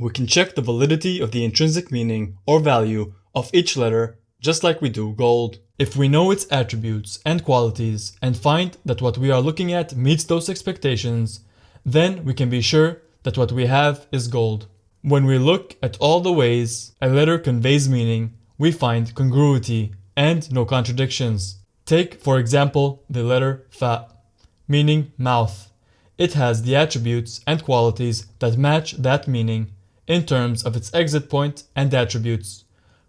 we can check the validity of the intrinsic meaning or value of each letter just like we do gold. If we know its attributes and qualities and find that what we are looking at meets those expectations, then we can be sure that what we have is gold. When we look at all the ways a letter conveys meaning, we find congruity and no contradictions. Take, for example, the letter fa, meaning mouth. It has the attributes and qualities that match that meaning in terms of its exit point and attributes.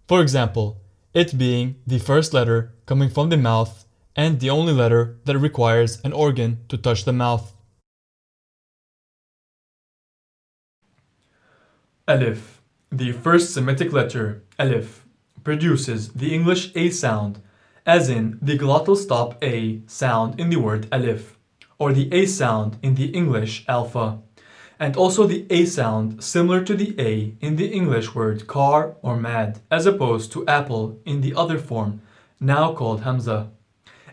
For example, it being the first letter coming from the mouth and the only letter that requires an organ to touch the mouth. Alif, the first Semitic letter, alif, produces the English A sound, as in the glottal stop A sound in the word alif, or the A sound in the English alpha, and also the A sound similar to the A in the English word car or mad, as opposed to apple in the other form, now called hamza.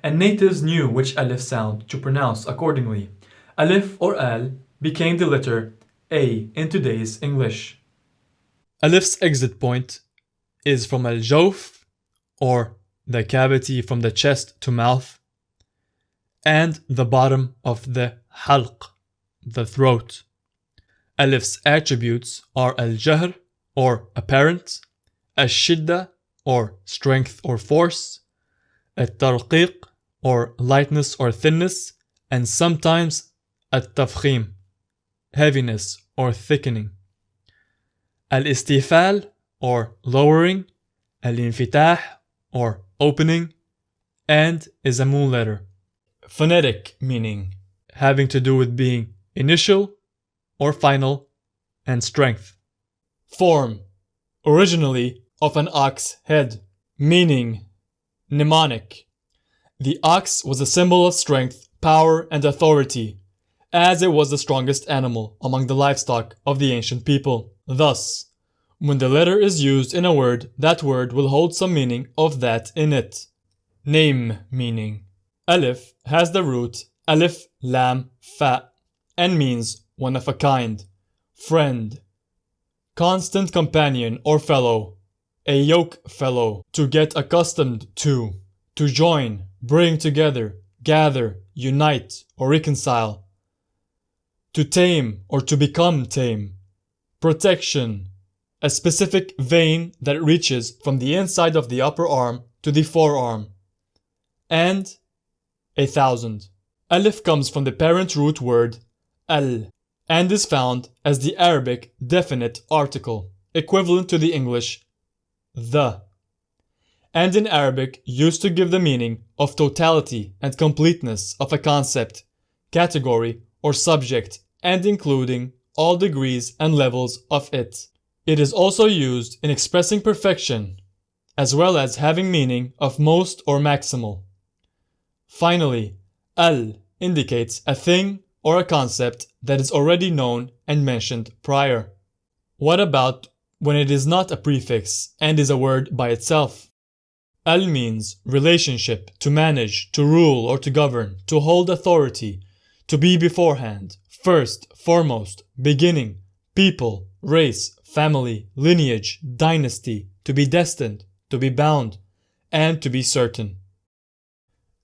And natives knew which alif sound to pronounce accordingly. Alif or al became the letter A in today's English. Alif's exit point is from al-jawf, or the cavity from the chest to mouth, and the bottom of the halq, the throat. Alif's attributes are al-jahr, or apparent, al-shidda, or strength or force, al-tarqiq, or lightness or thinness, and sometimes al-tafkhim, heaviness or thickening. Al-istifal, or lowering, al-infitah, or opening, and is a moon letter. Phonetic meaning, having to do with being initial or final, and strength. Form, originally of an ox head, meaning mnemonic. The ox was a symbol of strength, power, and authority, as it was the strongest animal among the livestock of the ancient people. Thus, when the letter is used in a word, that word will hold some meaning of that in it. Name meaning. Alif has the root alif lam fa and means one of a kind, friend, constant companion or fellow, a yoke fellow, to get accustomed to join, bring together, gather, unite, or reconcile, to tame or to become tame, protection, a specific vein that reaches from the inside of the upper arm to the forearm, and 1,000. Alif comes from the parent root word al and is found as the Arabic definite article, equivalent to the English the, and in Arabic used to give the meaning of totality and completeness of a concept, category, or subject, and including all degrees and levels of it. It is also used in expressing perfection, as well as having meaning of most or maximal. Finally, al indicates a thing or a concept that is already known and mentioned prior. What about when it is not a prefix and is a word by itself? Al means relationship, to manage, to rule or to govern, to hold authority, to be beforehand, first, foremost, beginning, people, race, family, lineage, dynasty, to be destined, to be bound, and to be certain.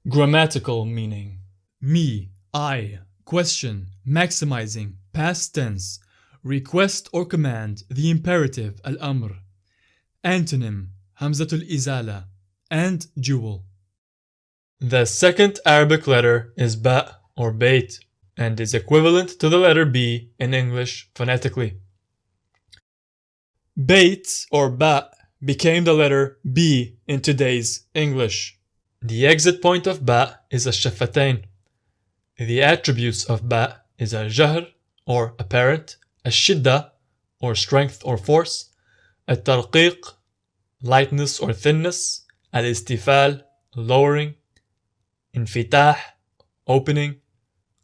Grammatical meaning. Me, I, question, maximizing, past tense, request or command, the imperative, al-amr. Antonym, hamzatul izala, and jewel. The second Arabic letter is ba or bait, and is equivalent to the letter B in English phonetically. Bait or ba became the letter B in today's English. The exit point of ba is ash-shafatain. The attributes of ba is al-jahr or apparent, al-shidda or strength or force, al-tarqiq lightness or thinness, al-istifal lowering, infitah opening,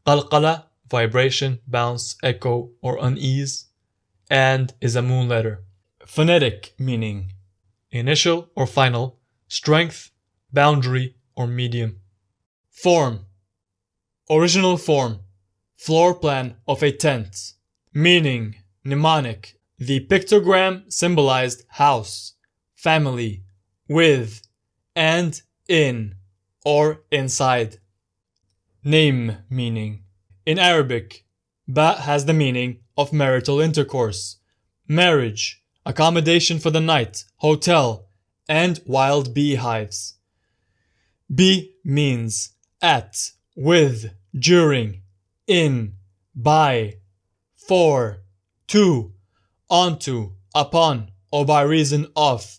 qalqala vibration, bounce, echo, or unease, and is a moon letter. Phonetic meaning. Initial or final, strength, boundary, or medium. Form. Original form. Floor plan of a tent. Meaning. Mnemonic. The pictogram symbolized house, family, with, and in, or inside. Name meaning. In Arabic, ba has the meaning of marital intercourse, marriage, accommodation for the night, hotel, and wild beehives. Bi means at, with, during, in, by, for, to, onto, upon, or by reason of,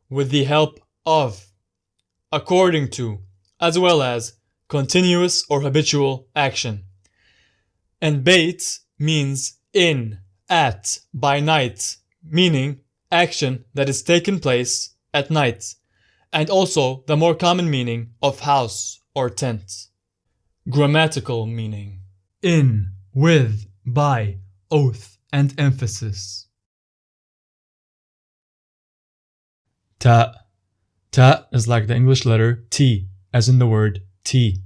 with the help of, according to, as well as continuous or habitual action. And bait means in, at, by night, meaning action that is taken place at night, and also the more common meaning of house or tent. Grammatical meaning. In, with, by, oath, and emphasis. Ta. Ta is like the English letter T, as in the word tea.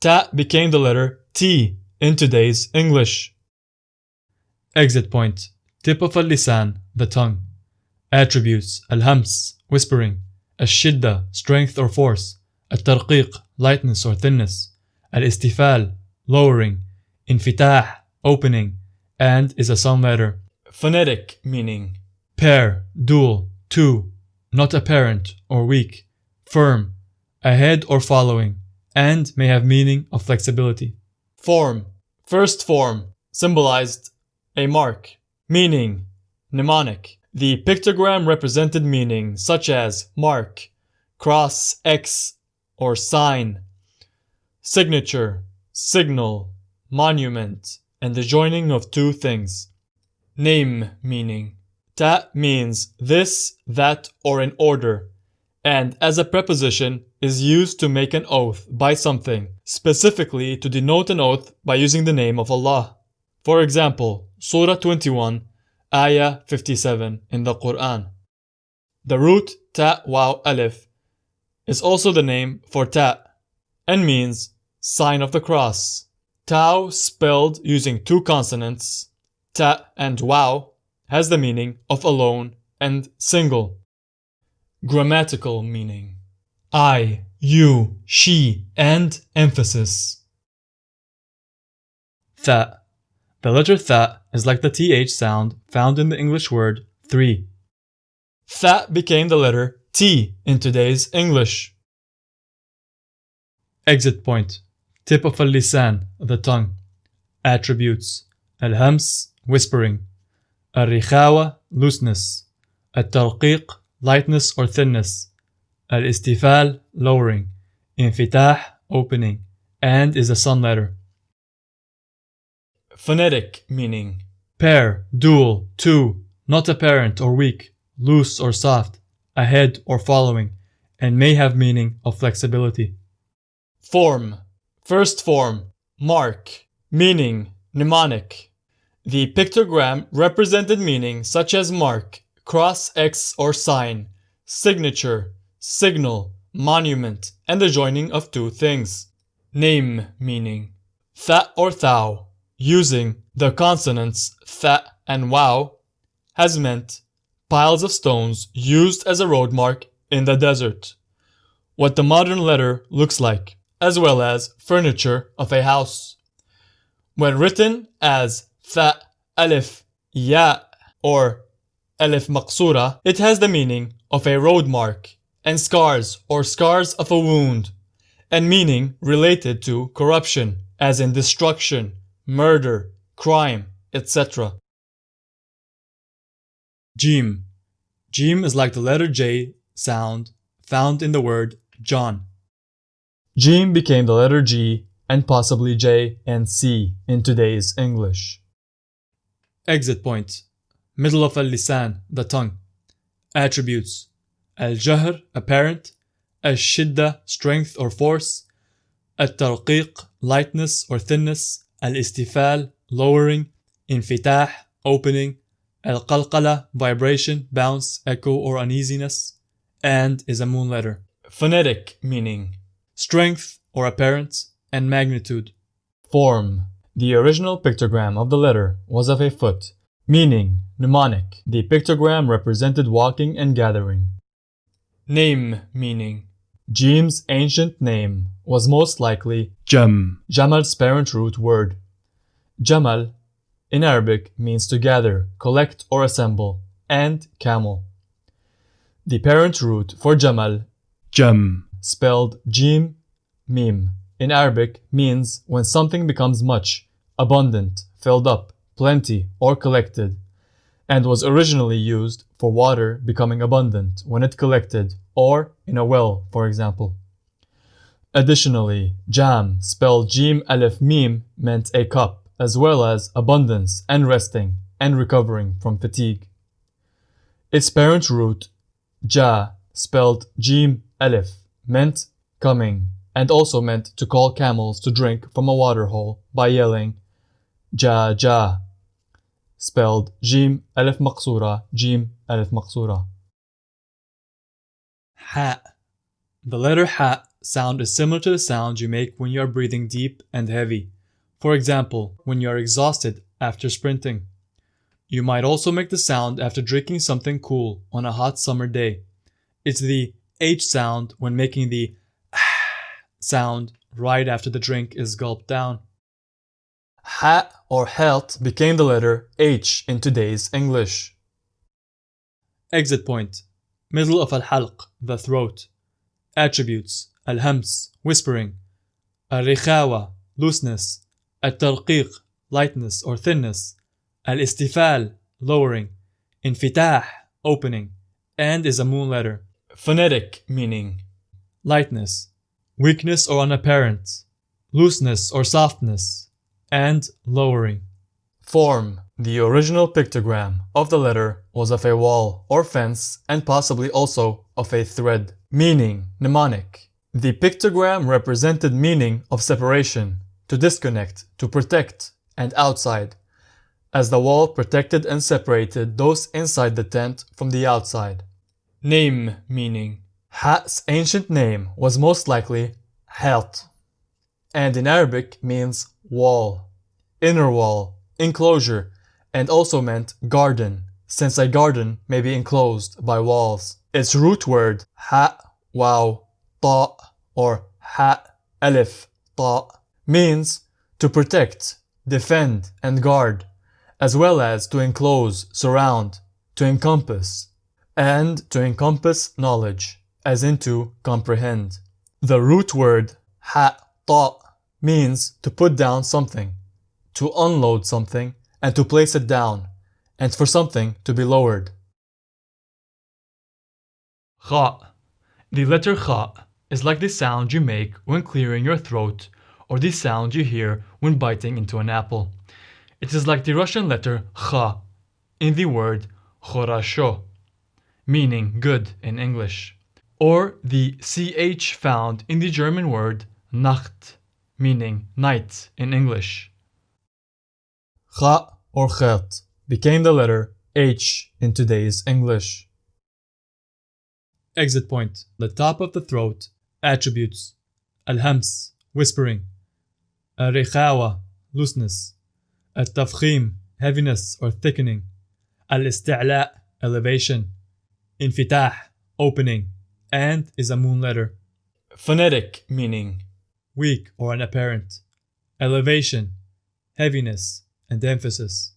Ta became the letter T in today's English. Exit point. Tip of al-lisan, the tongue. Attributes: al-hams, whispering; al-shidda, strength or force; al-tarqiq, lightness or thinness; al-istifal, lowering; infitah, opening, and is a sound letter. Phonetic meaning. Pair, dual, two, not apparent or weak, firm, ahead or following, and may have meaning of flexibility. Form. First form symbolized a mark, meaning mnemonic. The pictogram represented meaning such as mark, cross, X, or sign, signature, signal, monument, and the joining of two things. Name meaning. Ta means this, that, or in order, and as a preposition is used to make an oath by something, specifically to denote an oath by using the name of Allah. For example, Surah 21, Ayah 57 in the Quran. The root ta waw alif is also the name for ta and means sign of the cross. Tau, spelled using two consonants, ta and waw, has the meaning of alone and single. Grammatical meaning. I, you, she, and emphasis. Tha. The letter tha is like the th sound found in the English word three. Tha became the letter T in today's English. Exit point. Tip of al-lisan, the tongue. Attributes: al-hams, whispering; al-rikhawa, looseness; al-tarqiq, lightness or thinness; al-istifal, lowering; infitah, opening, and is a sound letter. Phonetic meaning. Pair, dual, two, not apparent or weak, loose or soft, ahead or following, and may have meaning of flexibility. Form. First form, mark, meaning mnemonic. The pictogram represented meaning such as mark, cross, X, or sign, signature, signal, monument, and the joining of two things. Name meaning. Tha or thou, using the consonants tha and waw, has meant piles of stones used as a road mark in the desert, what the modern letter looks like, as well as furniture of a house. When written as tha, alif, ya, or alif maqsura, it has the meaning of a road mark, and scars or scars of a wound, and meaning related to corruption, as in destruction, murder, crime, etc. Jim. Jim is like the letter J sound found in the word John. Jim became the letter G and possibly J and C in today's English. Exit point. Middle of al-lisan, the tongue. Attributes: al-jahr, apparent; al-shidda, strength or force; al-tarqiq, lightness or thinness; al-istifal, lowering; infitah, opening; al-qalqala, vibration, bounce, echo, or uneasiness, and is a moon letter. Phonetic meaning. Strength or apparent, and magnitude. Form. The original pictogram of the letter was of a foot, Meaning, mnemonic. The pictogram represented walking and gathering. Name meaning. Jim's ancient name was most likely Jam, Jamal's parent root word. Jamal in Arabic means to gather, collect or assemble, and camel. The parent root for Jamal, Jam, spelled Jim, Mim, in Arabic means when something becomes much, abundant, filled up, plenty, or collected, and was originally used for water becoming abundant when it collected, or in a well, for example. Additionally, Jam, spelled Jim Alef Mim, meant a cup, as well as abundance and resting and recovering from fatigue. Its parent root, Ja, spelled Jim Alef, meant coming, and also meant to call camels to drink from a water hole by yelling Ja Ja, spelled Jim Alef Maqsura, Jim Alef Maqsura. Ha. The letter Ha sound is similar to the sound you make when you are breathing deep and heavy. For example, when you are exhausted after sprinting. You might also make the sound after drinking something cool on a hot summer day. It's the H sound when making the sound right after the drink is gulped down. Ha or health became the letter H in today's English. Exit point. Middle of al-halq, the throat. Attributes. Al-hams, whispering. Al-rikhawa, looseness. Al-tarqiq, lightness or thinness. Al-istifal, lowering. Infitah, opening. And is a moon letter. Phonetic meaning. Lightness. Weakness or unapparent. Looseness or softness. And lowering. Form. The original pictogram of the letter was of a wall or fence and possibly also of a thread. Meaning, mnemonic. The pictogram represented meaning of separation, to disconnect, to protect, and outside, as the wall protected and separated those inside the tent from the outside. Name meaning. Ha''s ancient name was most likely Hat, and in Arabic means wall, inner wall, enclosure, and also meant garden, since a garden may be enclosed by walls. Its root word Ha, Waw, Ta, or Ha, Alif, Ta, means to protect, defend, and guard, as well as to enclose, surround, to encompass, and to encompass knowledge, as in to comprehend. The root word Ha, Ta means to put down something, to unload something, and to place it down, and for something to be lowered. Kha. The letter Kha is like the sound you make when clearing your throat, or the sound you hear when biting into an apple. It is like the Russian letter Kha in the word Khorasho, meaning good in English, or the CH found in the German word Nacht, meaning night in English. Kha or Khat became the letter H in today's English. Exit point. The top of the throat. Attributes. Al-hams, whispering. Al-rikhawa, looseness. Al-tafkhim, heaviness or thickening. Al-isti'la, elevation. Infitah, opening, and is a moon letter. Phonetic meaning. Weak or unapparent. Elevation, heaviness, and emphasis.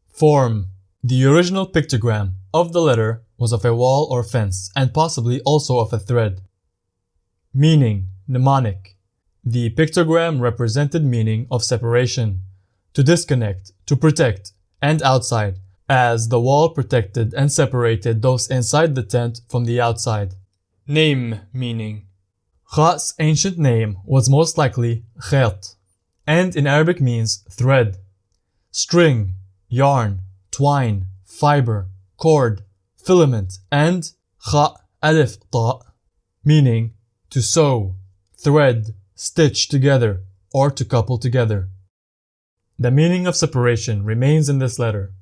Form. The original pictogram of the letter was of a wall or fence and possibly also of a thread. Meaning, mnemonic. The pictogram represented meaning of separation, to disconnect, to protect, and outside, as the wall protected and separated those inside the tent from the outside. Name meaning. Kha's ancient name was most likely Khat, and in Arabic means thread, string, yarn, twine, fiber, cord, filament, and Kha Alif Ta, meaning to sew, thread, stitch together, or to couple together. The meaning of separation remains in this letter.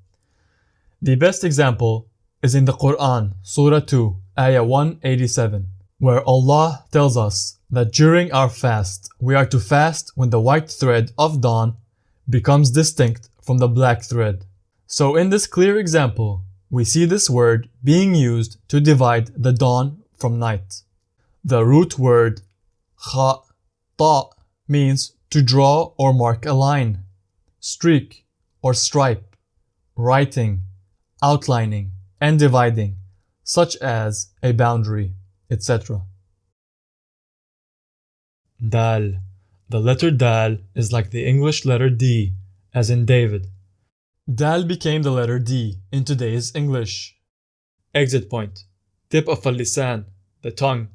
The best example is in the Quran, Surah 2, Ayah 187, where Allah tells us that during our fast, we are to fast when the white thread of dawn becomes distinct from the black thread. So in this clear example, we see this word being used to divide the dawn from night. The root word kha, ta means to draw or mark a line, streak or stripe, writing, outlining, and dividing, such as a boundary, etc. Dal. The letter dal is like the English letter D, as in David. Dal became the letter D in today's English. Exit point. Tip of al-lisan, the tongue.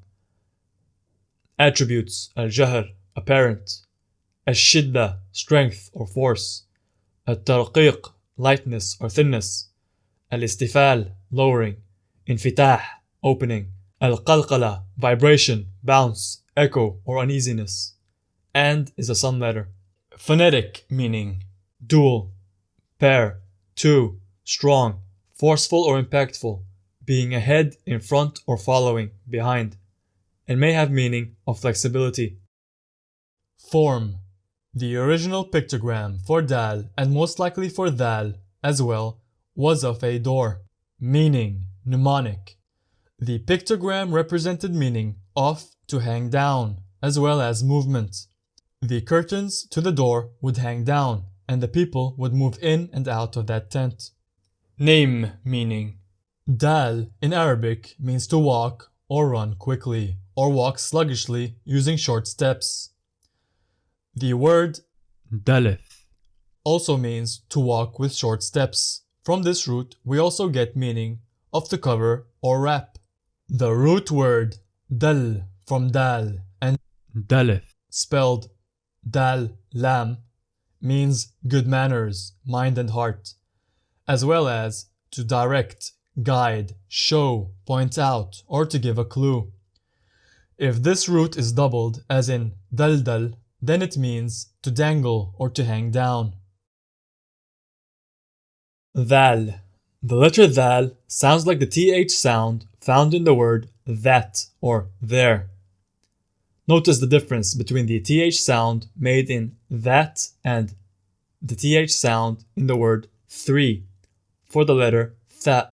Attributes, al-jahr, apparent. Al-shidda, strength or force. Al-tarqiq, lightness or thinness. Al-istifal, lowering. Infitah, opening. Al-qalqala, vibration, bounce, echo or uneasiness. And is a sun letter. Phonetic meaning dual, pair, two, strong, forceful or impactful, being ahead, in front or following, behind, and may have meaning of flexibility. Form. The original pictogram for dal and most likely for dal as well was of a door, meaning mnemonic. The pictogram represented meaning of to hang down as well as movement. The curtains to the door would hang down and the people would move in and out of that tent. Name meaning. Dal in Arabic means to walk or run quickly or walk sluggishly using short steps. The word dalith also means to walk with short steps. From this root we also get meaning of to cover or wrap. The root word dal from dal and dalith spelled dal lam means good manners, mind and heart, as well as to direct, guide, show, point out, or to give a clue. If this root is doubled, as in daldal, then it means to dangle or to hang down. Dhal. The letter dhal sounds like the th sound found in the word that or there. Notice the difference between the th sound made in that and the th sound in the word three for the letter tha.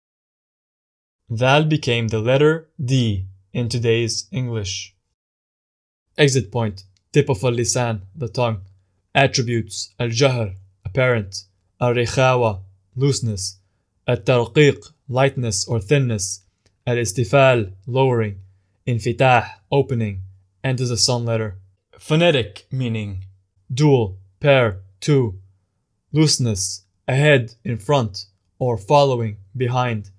Dhal became the letter D in today's English. Exit point. Tip of al-lisan, the tongue. Attributes, al-jahr, apparent. Al-rikhawa, looseness. Al-tarqiq, lightness or thinness. Al-istifal, lowering. Infitah, opening, and is a sun letter. Phonetic meaning dual, pair, two. Looseness, ahead, in front, or following, behind.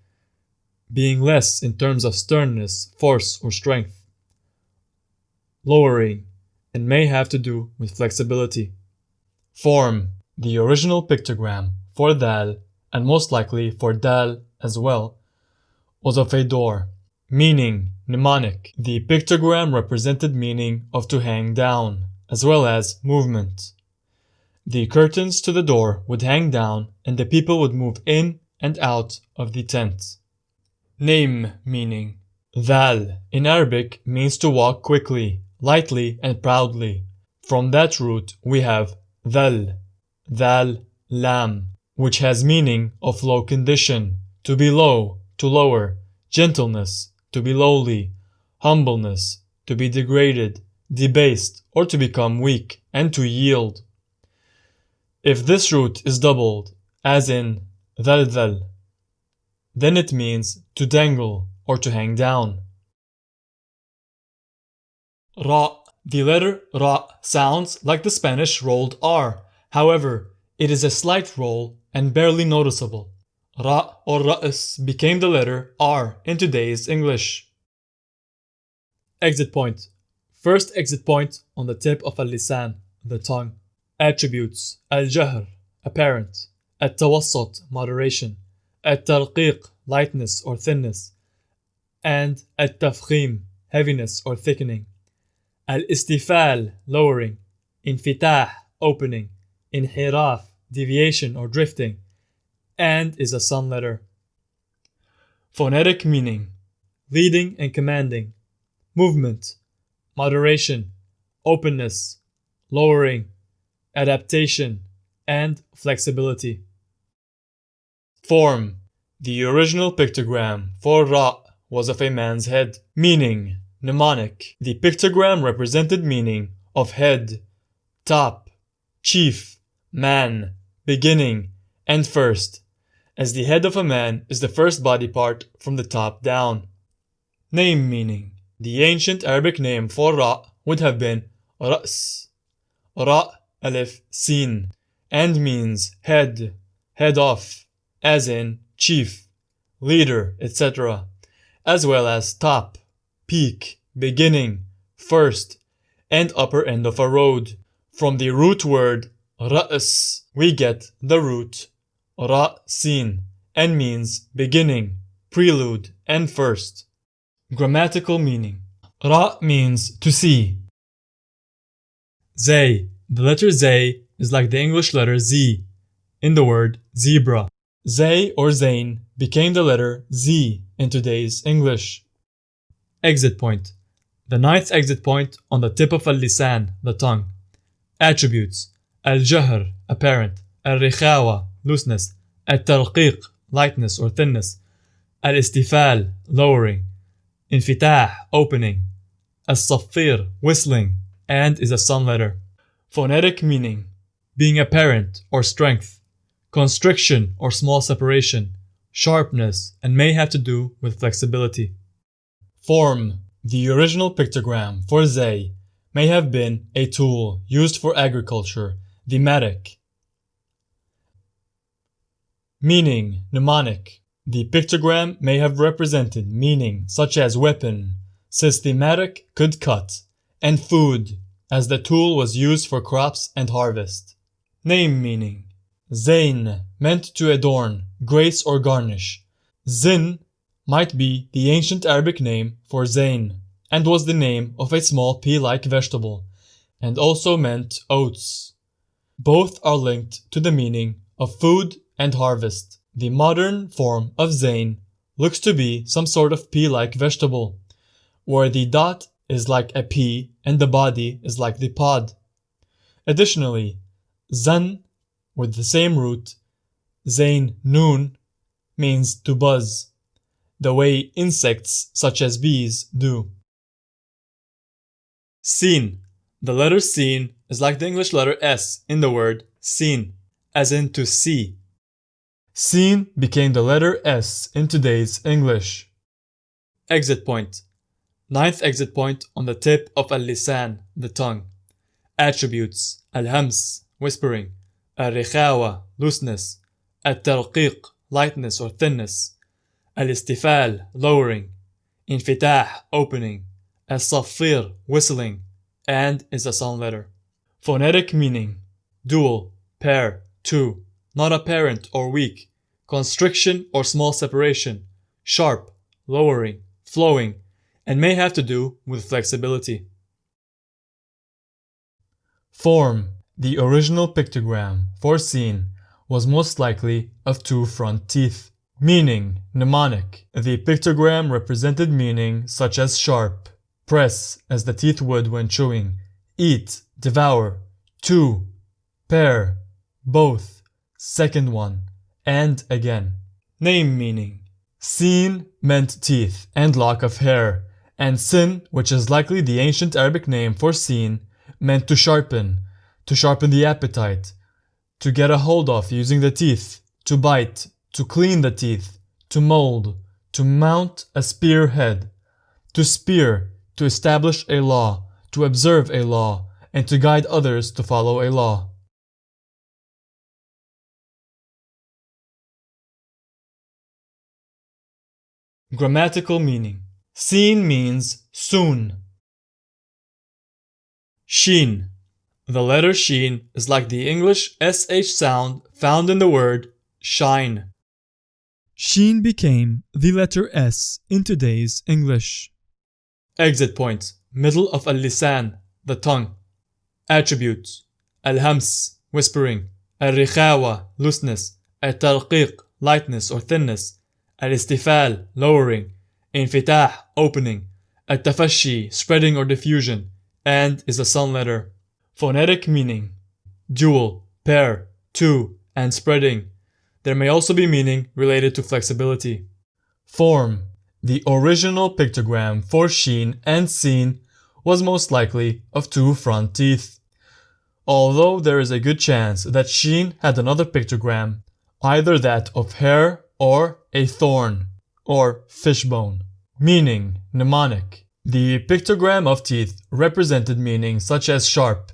Being less in terms of sternness, force, or strength. Lowering, and may have to do with flexibility. Form. The original pictogram for dal, and most likely for dal as well, was of a door. Meaning, mnemonic. The pictogram represented meaning of to hang down, as well as movement. The curtains to the door would hang down and the people would move in and out of the tent. Name meaning. Dhal in Arabic means to walk quickly, lightly and proudly. From that root we have dhal, dhal, lam, which has meaning of low condition, to be low, to lower, gentleness, to be lowly, humbleness, to be degraded, debased, or to become weak, and to yield. If this root is doubled, as in dhal, then it means to dangle or to hang down. Ra. The letter Ra sounds like the Spanish rolled R. However, it is a slight roll and barely noticeable. Ra or Ra'as became the letter R in today's English. Exit point. First exit point on the tip of al-lisan, the tongue. Attributes, al-jahr, apparent. At-tawassut, moderation. At-tarqiq, lightness or thinness. And at-tafkhim, heaviness or thickening. Al-istifal, lowering. Infitah, opening. Inhiraf, deviation or drifting. And is a sun letter. Phonetic meaning. Leading and commanding. Movement. Moderation. Openness. Lowering. Adaptation. and flexibility. Form. The original pictogram for Ra was of a man's head, meaning mnemonic. The pictogram represented meaning of head, top, chief, man, beginning, and first, as the head of a man is the first body part from the top down. Name meaning. The ancient Arabic name for Ra would have been Ra's, Ra alif sin, and means head, head of, as in chief, leader, etc., as well as top, peak, beginning, first, and upper end of a road. From the root word Ra's, we get the root Ra sin, and means beginning, prelude, and first. Grammatical meaning. Ra means to see. Zay. The letter Zay is like the English letter Z in the word zebra. Zay or Zain became the letter Z in today's English. Exit point. The ninth exit point on the tip of al-lisan, the tongue. Attributes. Al-jahr, apparent. Al-rikhawa, looseness. Al-tarqiq, lightness or thinness. Al-istifal, lowering. Infitah, opening. Al-saffir, whistling, and is a sun letter. Phonetic meaning. Being apparent or strength. Constriction or small separation. Sharpness, and may have to do with flexibility. Form. The original pictogram for Zay may have been a tool used for agriculture, the matic. Meaning, mnemonic. The pictogram may have represented meaning such as weapon, since the matic could cut, and food, as the tool was used for crops and harvest. Name meaning. Zain meant to adorn, grace or garnish. Zin might be the ancient Arabic name for Zain, and was the name of a small pea-like vegetable, and also meant oats. Both are linked to the meaning of food and harvest. The modern form of Zain looks to be some sort of pea-like vegetable, where the dot is like a pea and the body is like the pod. Additionally, Zan, with the same root, Zain Nun, means to buzz, the way insects such as bees do. Sin. The letter Sin is like the English letter S in the word seen, as in to see. Sin became the letter S in today's English. Exit point. Ninth exit point on the tip of al-lisan, the tongue. Attributes. Al-hams, whispering. Al-rikhawa, looseness. Al-tarqiq, lightness or thinness. Al-istifal, lowering. Infitah, opening. Al-saffir, whistling, and is a sound letter. Phonetic meaning. Dual, pair, two, not apparent or weak. Constriction or small separation. Sharp, lowering, flowing, and may have to do with flexibility. Form. The original pictogram for Sin was most likely of two front teeth. Meaning, mnemonic. The pictogram represented meaning such as sharp, press as the teeth would when chewing, eat, devour, two, pair, both, second one, and again. Name meaning. Sin meant teeth and lock of hair, and Sin, which is likely the ancient Arabic name for Sin, meant to sharpen the appetite, to get a hold of using the teeth, to bite, to clean the teeth, to mold, to mount a spear head, to spear, to establish a law, to observe a law, and to guide others to follow a law. Grammatical meaning. Sin means soon. Sheen. The letter Sheen is like the English SH sound found in the word shine. Sheen became the letter S in today's English. Exit point. Middle of al-lisan, the tongue. Attributes. Al-hams, whispering. Al-rikhawa, looseness. Al-tarqiq, lightness or thinness. Al-istifal, lowering. Infitah, opening. Al-tafashi, spreading or diffusion, and is a sound letter. Phonetic meaning. Dual, pair, to, and spreading. There may also be meaning related to flexibility. Form. The original pictogram for Sheen and Seen was most likely of two front teeth, although there is a good chance that Sheen had another pictogram, either that of hair or a thorn, or fishbone. Meaning, mnemonic. The pictogram of teeth represented meaning such as sharp,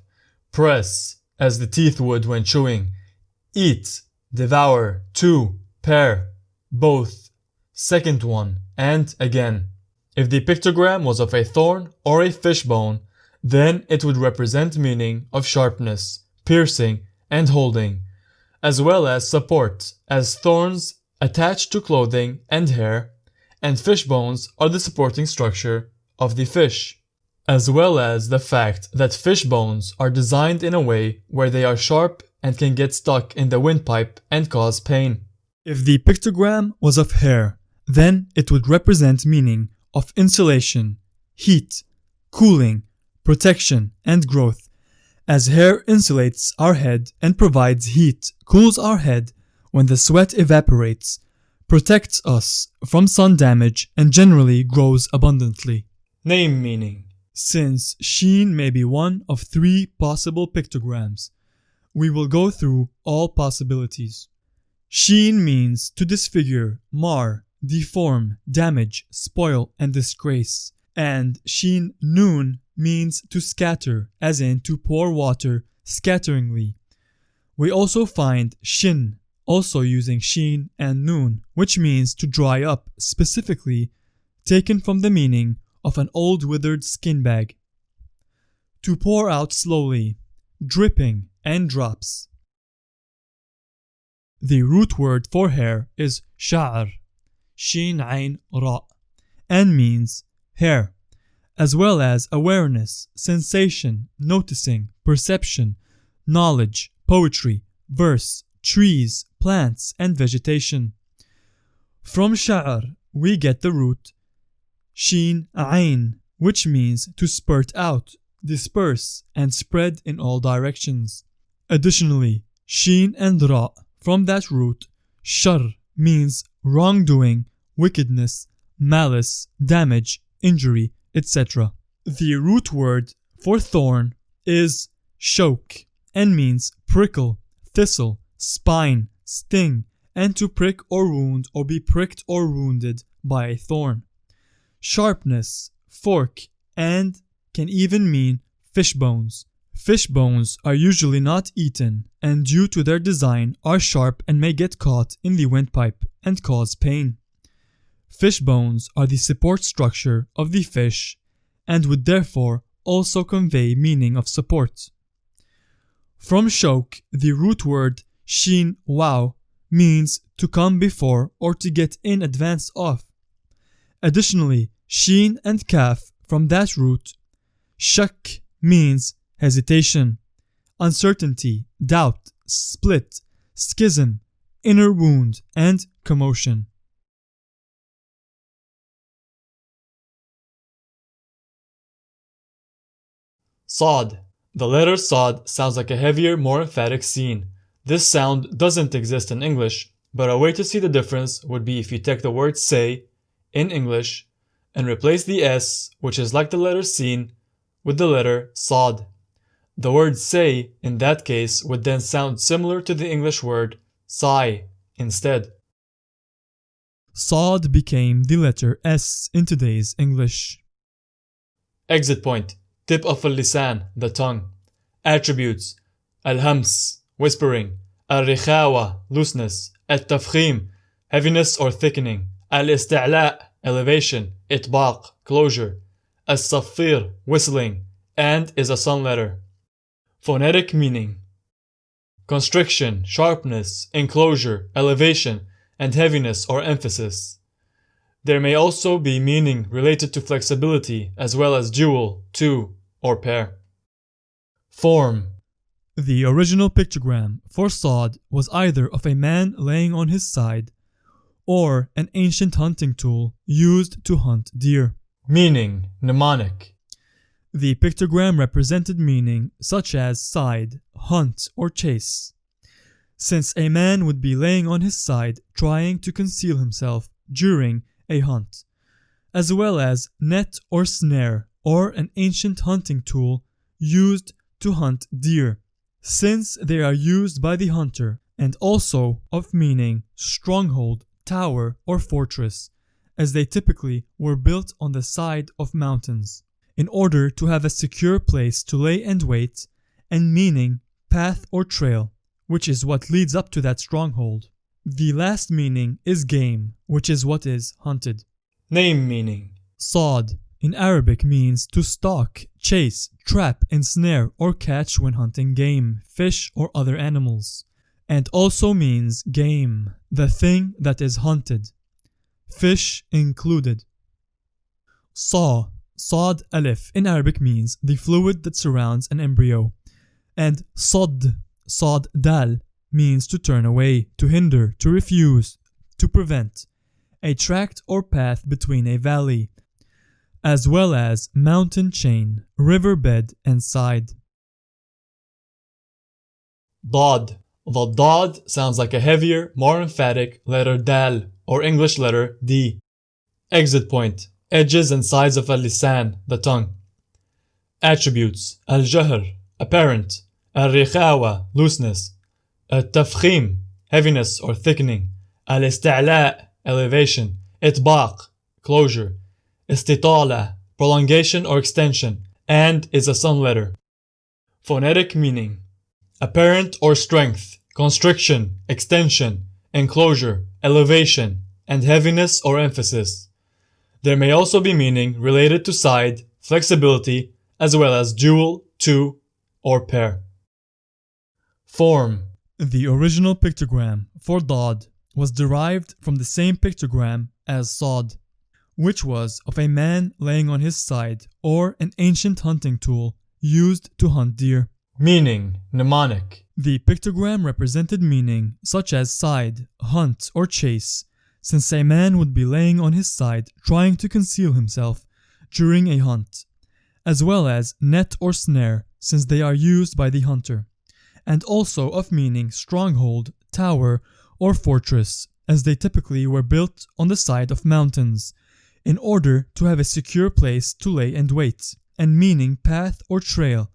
press, as the teeth would when chewing, eat, devour, two, pair, both, second one, and again. If the pictogram was of a thorn or a fishbone, then it would represent meaning of sharpness, piercing, and holding, as well as support, as thorns attach to clothing and hair, and fishbones are the supporting structure of the fish, as well as the fact that fish bones are designed in a way where they are sharp and can get stuck in the windpipe and cause pain. If the pictogram was of hair, then it would represent meaning of insulation, heat, cooling, protection, and growth, as hair insulates our head and provides heat, cools our head when the sweat evaporates, protects us from sun damage, and generally grows abundantly. Name meaning. Since Sheen may be one of three possible pictograms, we will go through all possibilities. Sheen means to disfigure, mar, deform, damage, spoil, and disgrace. And Sheen Noon means to scatter, as in to pour water scatteringly. We also find Shin, also using Sheen and Noon, which means to dry up, specifically taken from the meaning of an old withered skin bag. To pour out slowly, dripping, and drops. The root word for hair is sha'r, Shin Ain Ra, and means hair, as well as awareness, sensation, noticing, perception, knowledge, poetry, verse, trees, plants, and vegetation. From sha'r we get the root Shin Ain, which means to spurt out, disperse, and spread in all directions. Additionally, Shin and Ra from that root, shar, means wrongdoing, wickedness, malice, damage, injury, etc. The root word for thorn is shok and means prickle, thistle, spine, sting, and to prick or wound or be pricked or wounded by a thorn. Sharpness, fork, and can even mean fish bones. Fish bones are usually not eaten and due to their design are sharp and may get caught in the windpipe and cause pain. Fish bones are the support structure of the fish and would therefore also convey meaning of support. From shok, the root word shin wow means to come before or to get in advance of. Additionally, shin and kaf from that root, shak, means hesitation, uncertainty, doubt, split, schism, inner wound, and commotion. Sod. The letter sod sounds like a heavier, more emphatic scene. This sound doesn't exist in English, but a way to see the difference would be if you take the word say in English and replace the S, which is like the letter seen, with the letter sod. The word say in that case would then sound similar to the English word sigh instead. Sod became the letter S in today's English. Exit point. Tip of al-lisan, the tongue. Attributes: al-hams, whispering; al-rikhawa, looseness; al-tafkhim, heaviness or thickening; al-isti'la, elevation; itbaq, closure; al-saffir, whistling, and is a sun letter. Phonetic meaning: constriction, sharpness, enclosure, elevation, and heaviness or emphasis. There may also be meaning related to flexibility as well as dual, two, or pair. Form. The original pictogram for sod was either of a man laying on his side or an ancient hunting tool used to hunt deer. Meaning, mnemonic. The pictogram represented meaning such as side, hunt, or chase. since a man would be laying on his side trying to conceal himself during a hunt, as well as net or snare, or an ancient hunting tool used to hunt deer, since they are used by the hunter, and also of meaning stronghold, tower, or fortress, as they typically were built on the side of mountains, in order to have a secure place to lay and wait, and meaning path or trail, which is what leads up to that stronghold. The last meaning is game, which is what is hunted. Name meaning. Sawd in Arabic means to stalk, chase, trap, ensnare, or catch when hunting game, fish, or other animals, and also means game, the thing that is hunted, fish included. Saw, Sawd alif in Arabic means the fluid that surrounds an embryo, and Sod, Sawd dal means to turn away, to hinder, to refuse, to prevent, a tract or path between a valley, as well as mountain chain, riverbed, and side. Dad. The dad sounds like a heavier, more emphatic letter dal, or English letter D. Exit point, edges and sides of al-lisan, the tongue. Attributes: al-jahr, apparent, al-rikhawa, looseness, al-tafkhim, heaviness or thickening, al-ista'la, elevation, itbaq, closure, istitala, prolongation or extension, and is a sun letter. Phonetic meaning: apparent or strength, constriction, extension, enclosure, elevation, and heaviness or emphasis. There may also be meaning related to side, flexibility, as well as dual, two, or pair. Form. The original pictogram for Dad was derived from the same pictogram as Sod, which was of a man laying on his side, or an ancient hunting tool used to hunt deer. Meaning, mnemonic. The pictogram represented meaning such as side, hunt, or chase, since a man would be laying on his side trying to conceal himself during a hunt, as well as net or snare, since they are used by the hunter, and also of meaning stronghold, tower, or fortress, as they typically were built on the side of mountains, in order to have a secure place to lay and wait, and meaning path or trail,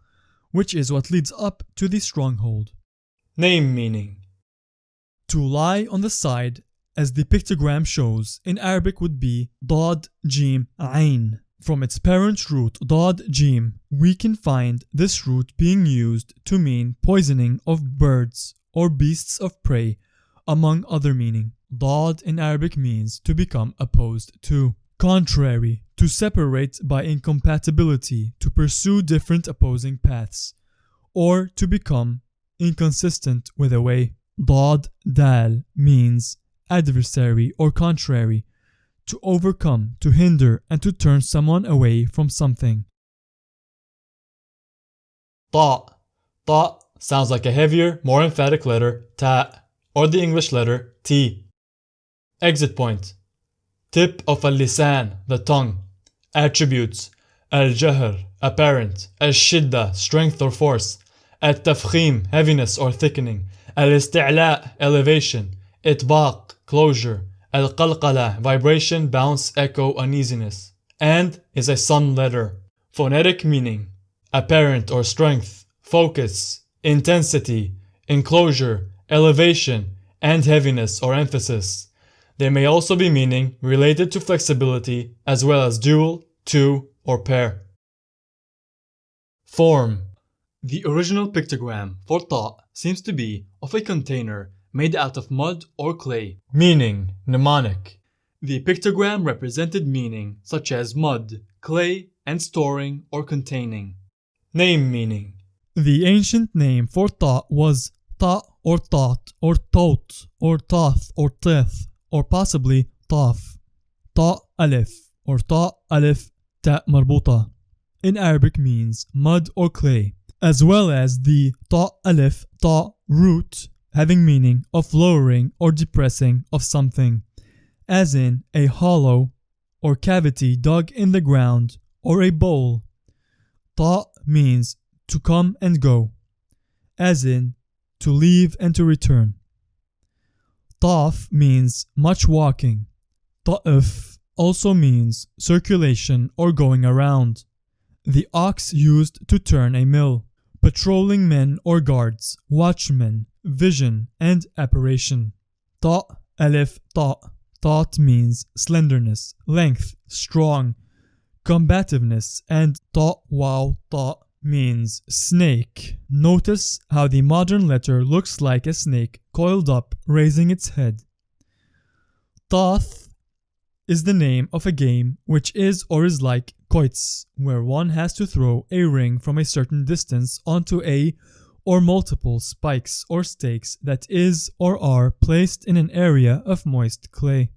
which is what leads up to the stronghold. Name meaning. To lie on the side, as the pictogram shows, in Arabic would be Dad Jim Ain. From its parent root Dad Jim, we can find this root being used to mean poisoning of birds or beasts of prey, among other meaning. Dad in Arabic means to become opposed to. Contrary, to separate by incompatibility, to pursue different opposing paths, or to become inconsistent with a way. Dad dal means adversary or contrary, to overcome, to hinder, and to turn someone away from something. Ta. Ta sounds like a heavier, more emphatic letter ta, or the English letter T. Exit point. Tip of al-lisan, the tongue. Attributes: al-jahr, apparent, al-shidda, strength or force, al-tafkhim, heaviness or thickening, al-ista'la, elevation, itbaq, closure, al-qalqala, vibration, bounce, echo, uneasiness, and is a sun letter. Phonetic meaning: apparent or strength, focus, intensity, enclosure, elevation, and heaviness or emphasis. There may also be meaning related to flexibility, as well as dual, two, or pair. Form. The original pictogram for ta seems to be of a container made out of mud or clay. Meaning, mnemonic. The pictogram represented meaning such as mud, clay, and storing or containing. Name meaning. The ancient name for ta was ta or tat or tot or tath or teth, or possibly taf, ta alif, or ta alif ta marbuta. In Arabic means mud or clay, as well as the ta alif ta root having meaning of lowering or depressing of something, as in a hollow or cavity dug in the ground, or a bowl. Ta means to come and go, as in to leave and to return. Taf means much walking. Ta'if also means circulation or going around. The ox used to turn a mill. Patrolling men or guards, watchmen, vision, and apparition. Ta, alif, ta. Taut means slenderness, length, strong, combativeness, and ta, waw, ta means snake. Notice how the modern letter looks like a snake coiled up, raising its head. Tath is the name of a game which is or is like quoits, where one has to throw a ring from a certain distance onto a or multiple spikes or stakes that is or are placed in an area of moist clay.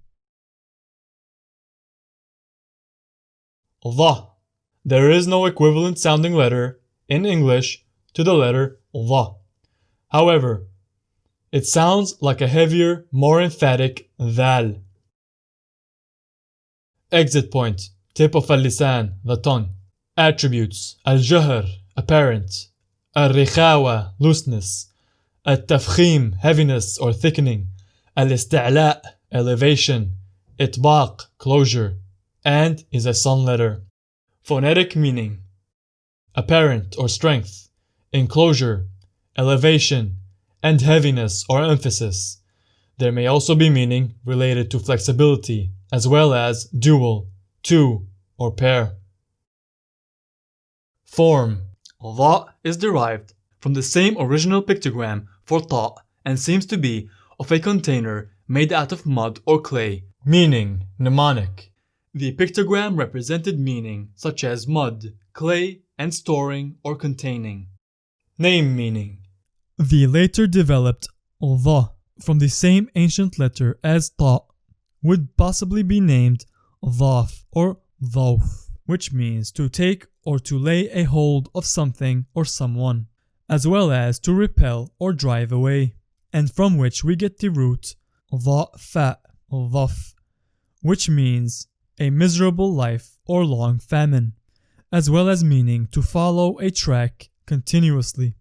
Dha. There is no equivalent sounding letter in English to the letter dha. However, it sounds like a heavier, more emphatic dhal. Exit point, tip of al-lisan, the tongue. Attributes, al-jahr, apparent. Al-rikhawa, looseness. Al-tafkhim, heaviness or thickening. Al-isti'la, elevation. Itbaq, closure. And is a sun letter. Phonetic meaning: apparent or strength, enclosure, elevation, and heaviness or emphasis. There may also be meaning related to flexibility, as well as dual, two, or pair. Form: Dha is derived from the same original pictogram for ta and seems to be of a container made out of mud or clay, meaning mnemonic. The pictogram represented meaning such as mud, clay, and storing or containing. Name meaning: The later developed dha from the same ancient letter as ta would possibly be named dhaf or dhawf, which means to take or to lay a hold of something or someone, as well as to repel or drive away, and from which we get the root dhafa, dhaf, which means a miserable life or long famine, as well as meaning to follow a track continuously.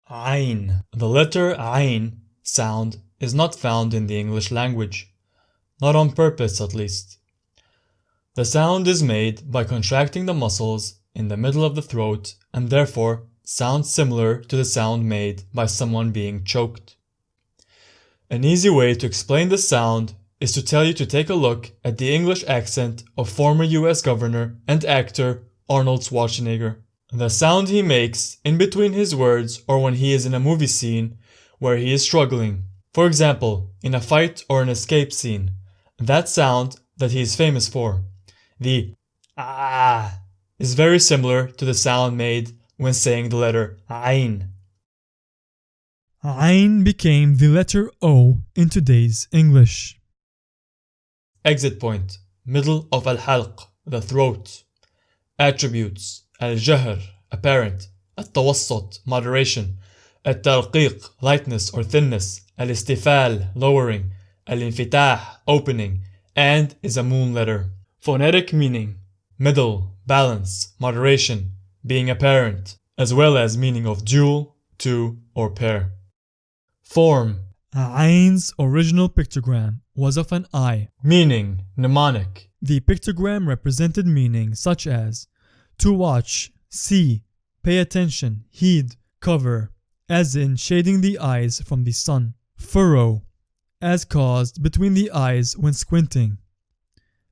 Ayn. The letter Ayn sound is not found in the English language, not on purpose at least. The sound is made by contracting the muscles in the middle of the throat and therefore sounds similar to the sound made by someone being choked. An easy way to explain this sound is to tell you to take a look at the English accent of former US Governor and actor Arnold Schwarzenegger. The sound he makes in between his words or when he is in a movie scene where he is struggling. For example, in a fight or an escape scene. That sound that he is famous for, the ah, is very similar to the sound made when saying the letter Ayn. Ayn became the letter O in today's English. Exit point, middle of al-halq, the throat. Attributes: al-jahr, apparent. Al-tawassut, moderation. Al-tarqiq, lightness or thinness. Al-istifal, lowering. Al-infitah, opening, and is a moon letter. Phonetic meaning: middle, balance, moderation, being apparent, as well as meaning of dual, two, or pair. Form: Ayn's original pictogram was of an eye, meaning mnemonic. The pictogram represented meaning such as to watch, see, pay attention, heed, cover, as in shading the eyes from the sun. Furrow, as caused between the eyes when squinting.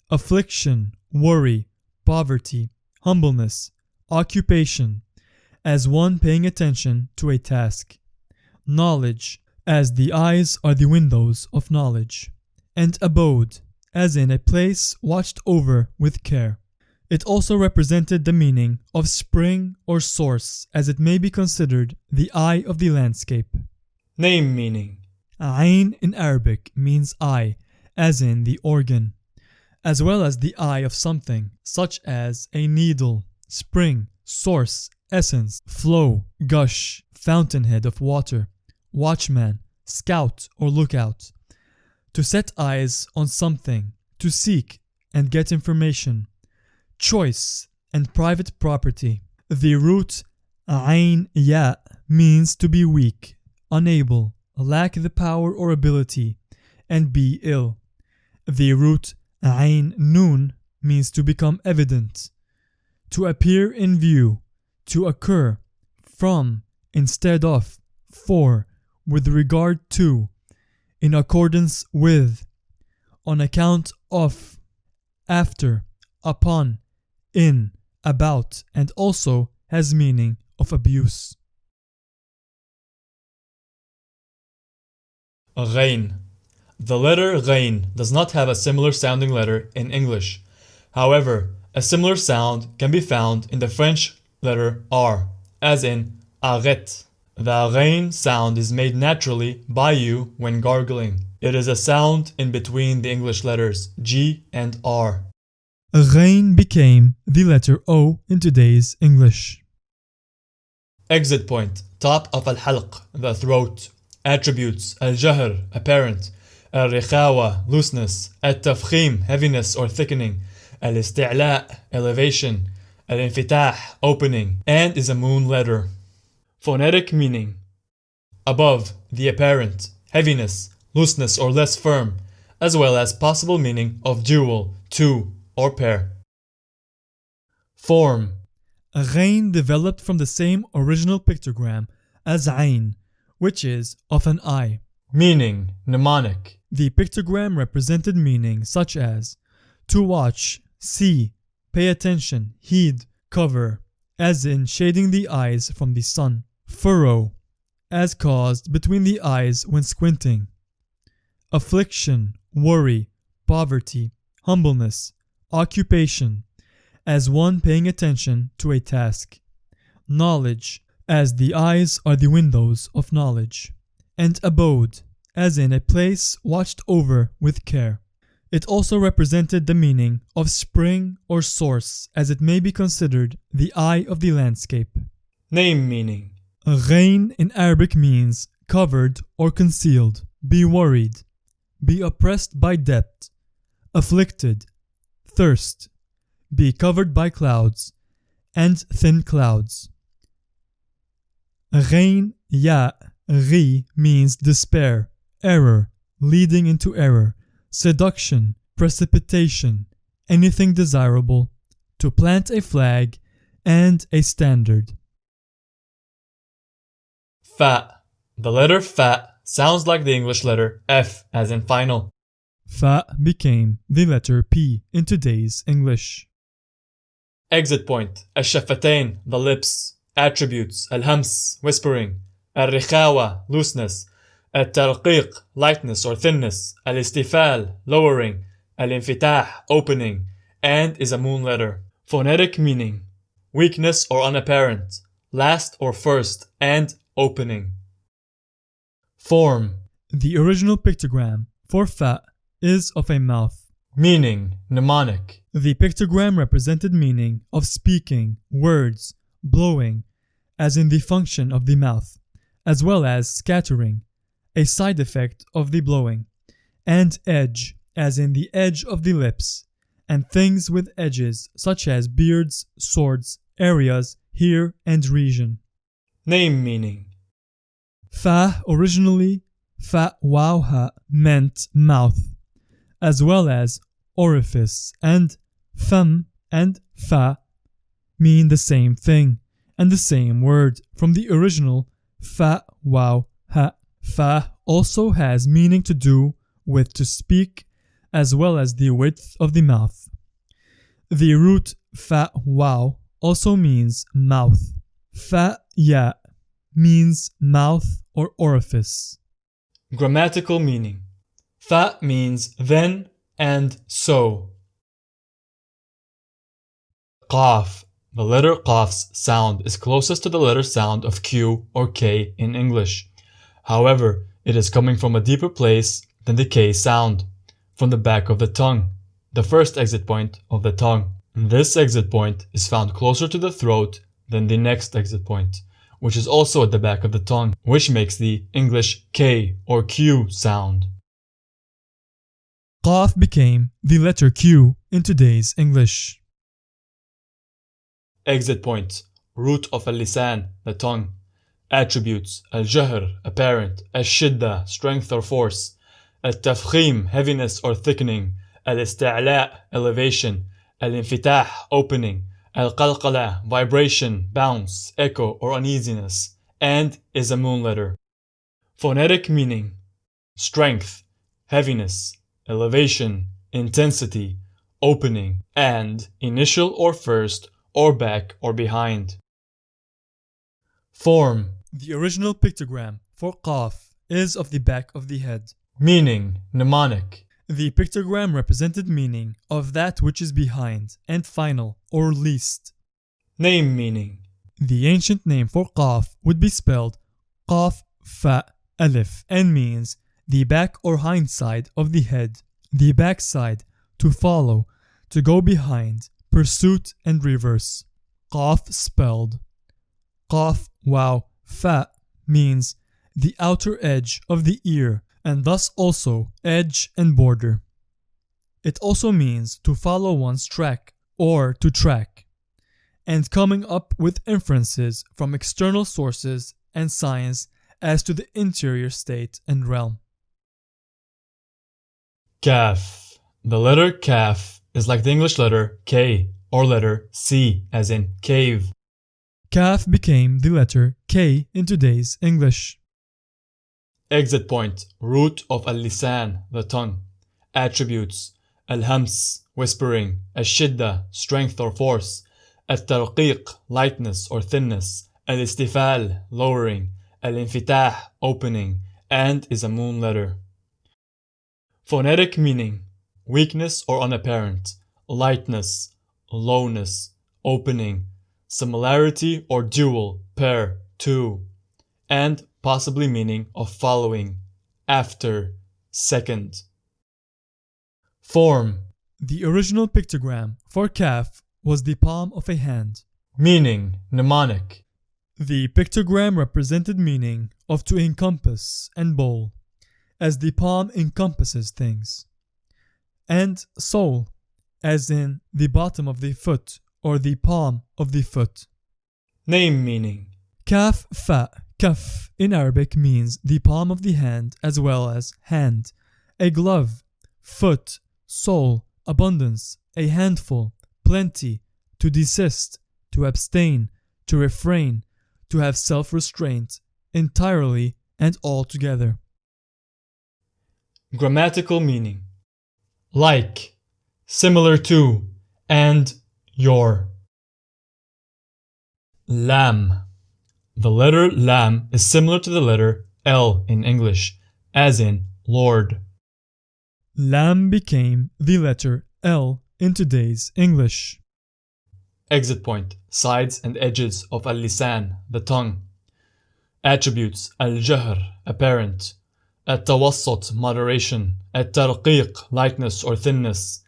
Affliction, worry, poverty, humbleness, occupation, as one paying attention to a task. Knowledge, as the eyes are the windows of knowledge. And abode, as in a place watched over with care. It also represented the meaning of spring or source, as it may be considered the eye of the landscape. Name meaning: Ayn in Arabic means eye, as in the organ, as well as the eye of something, such as a needle, spring, source, essence, flow, gush, fountainhead of water, watchman, scout or lookout. To set eyes on something, to seek and get information. Choice and private property. The root Ain ya means to be weak, unable, lack the power or ability, and be ill. The root Ain Nun means to become evident, to appear in view, to occur, from, instead of, for, with regard to, in accordance with, on account of, after, upon, in, about, and also has meaning of abuse. Ghain. The letter Ghain does not have a similar sounding letter in English. However, a similar sound can be found in the French letter R, as in arrête. The Ghain sound is made naturally by you when gargling. It is a sound in between the English letters G and R. Ghain became the letter O in today's English. Exit point, top of al-halq, the throat. Attributes, al-jahr, apparent. Al-rikhawa, looseness. Al-tafkhim, heaviness or thickening. Al-isti'la', elevation. Al-infitah, opening, and is a moon letter. Phonetic meaning: above, the apparent, heaviness, looseness or less firm, as well as possible meaning of dual, two, or pair. Form: Ghain developed from the same original pictogram as Ain, which is of an eye. Meaning: mnemonic. The pictogram represented meaning such as to watch, see, pay attention, heed, cover, as in shading the eyes from the sun. Furrow, as caused between the eyes when squinting. Affliction, worry, poverty, humbleness, occupation, as one paying attention to a task. Knowledge, as the eyes are the windows of knowledge. And abode, as in a place watched over with care. It also represented the meaning of spring or source, as it may be considered the eye of the landscape. Name meaning: Ghain in Arabic means covered or concealed, be worried, be oppressed by debt, afflicted, thirst, be covered by clouds, and thin clouds. Ghain ya ghi means despair, error, leading into error, seduction, precipitation, anything desirable, to plant a flag, and a standard. Fa. The letter Fa sounds like the English letter F, as in final. Fa became the letter P in today's English. Exit point: Ash-shafatain, the lips. Attributes: Al-hams, whispering. Al-rikhawa, looseness. Al-tarqiq, lightness or thinness. Al-istifal, lowering. Al-infitah, opening, and is a moon letter. Phonetic meaning: weakness or unapparent, last or first, and opening. Form: the original pictogram for Fa is of a mouth. Meaning: mnemonic. The pictogram represented meaning of speaking, words, blowing, as in the function of the mouth, as well as scattering, a side effect of the blowing, and edge, as in the edge of the lips, and things with edges such as beards, swords, areas, here, and region. Name meaning: Fa originally Fa wawha meant mouth, as well as orifice, and fam and fa mean the same thing and the same word from the original Fa wawha. Fa also has meaning to do with to speak, as well as the width of the mouth. The root Fa waw also means mouth. Fa ya means mouth or orifice. Grammatical meaning: Fa means then and so. Qaf. The letter Qaf's sound is closest to the letter sound of Q or K in English. However, it is coming from a deeper place than the K sound, from the back of the tongue, the first exit point of the tongue. This exit point is found closer to the throat than the next exit point, which is also at the back of the tongue, which makes the English K or Q sound. Qaf became the letter Q in today's English. Exit point: root of al-lisan, the tongue. Attributes: al-jahr, apparent, al-shidda, strength or force, al-tafkhim, heaviness or thickening, al-isti'la, elevation, al-infitah, opening, al-qalqala, vibration, bounce, echo or uneasiness, and is a moon letter. Phonetic meaning: strength, heaviness, elevation, intensity, opening, and initial or first or back or behind. Form: The original pictogram for qaf is of the back of the head. meaning: mnemonic. The pictogram represented meaning of that which is behind and final or least. Name meaning: The ancient name for qaf would be spelled qaf fa alif and means the back or hind side of the head, the back side, to follow, to go behind, pursuit and reverse. Qaf spelled qaf waw fa means the outer edge of the ear and thus also edge and border. It also means to follow one's track or to track, and coming up with inferences from external sources and science as to the interior state and realm. Kaf. The letter kaf is like the English letter K or letter C, as in cave. Kaf became the letter K in today's English. Exit point: root of al-lisan, the tongue. Attributes: al-hams, whispering, al-shidda, strength or force, al-tarqiq, lightness or thinness, al-istifal, lowering, al-infitah, opening, and is a moon letter. Phonetic meaning: weakness or unapparent, lightness, lowness, opening, similarity or dual, pair, two, and possibly meaning of following, after, second. Form: The original pictogram for kaf was the palm of a hand. meaning: mnemonic. The pictogram represented meaning of to encompass and bowl, as the palm encompasses things, and sole, as in the bottom of the foot or the palm of the foot. Name meaning: Kaf fa kaf in Arabic means the palm of the hand as well as hand, a glove, foot, sole, abundance, a handful, plenty, to desist, to abstain, to refrain, to have self-restraint, entirely and altogether. Grammatical meaning: like, similar to, and your. Lam. The letter lam is similar to the letter L in English, as in Lord. Lam became the letter L in today's English. Exit point: sides and edges of al-lisan, the tongue. Attributes: al-jahr, apparent, at-tawassut, moderation, at-tarqiq, lightness or thinness,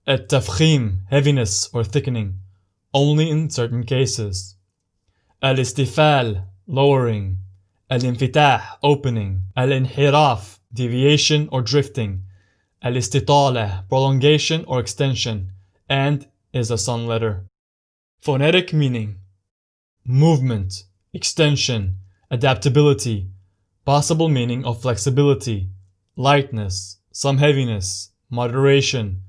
at-tafkhim, heaviness or thickening, only in certain cases, al-istifal, lowering, al-infitah, opening, al-inhiraf, deviation or drifting, al-istitala, prolongation or extension, and is a sun letter. Phonetic meaning: movement, extension, adaptability, possible meaning of flexibility, lightness, some heaviness, moderation,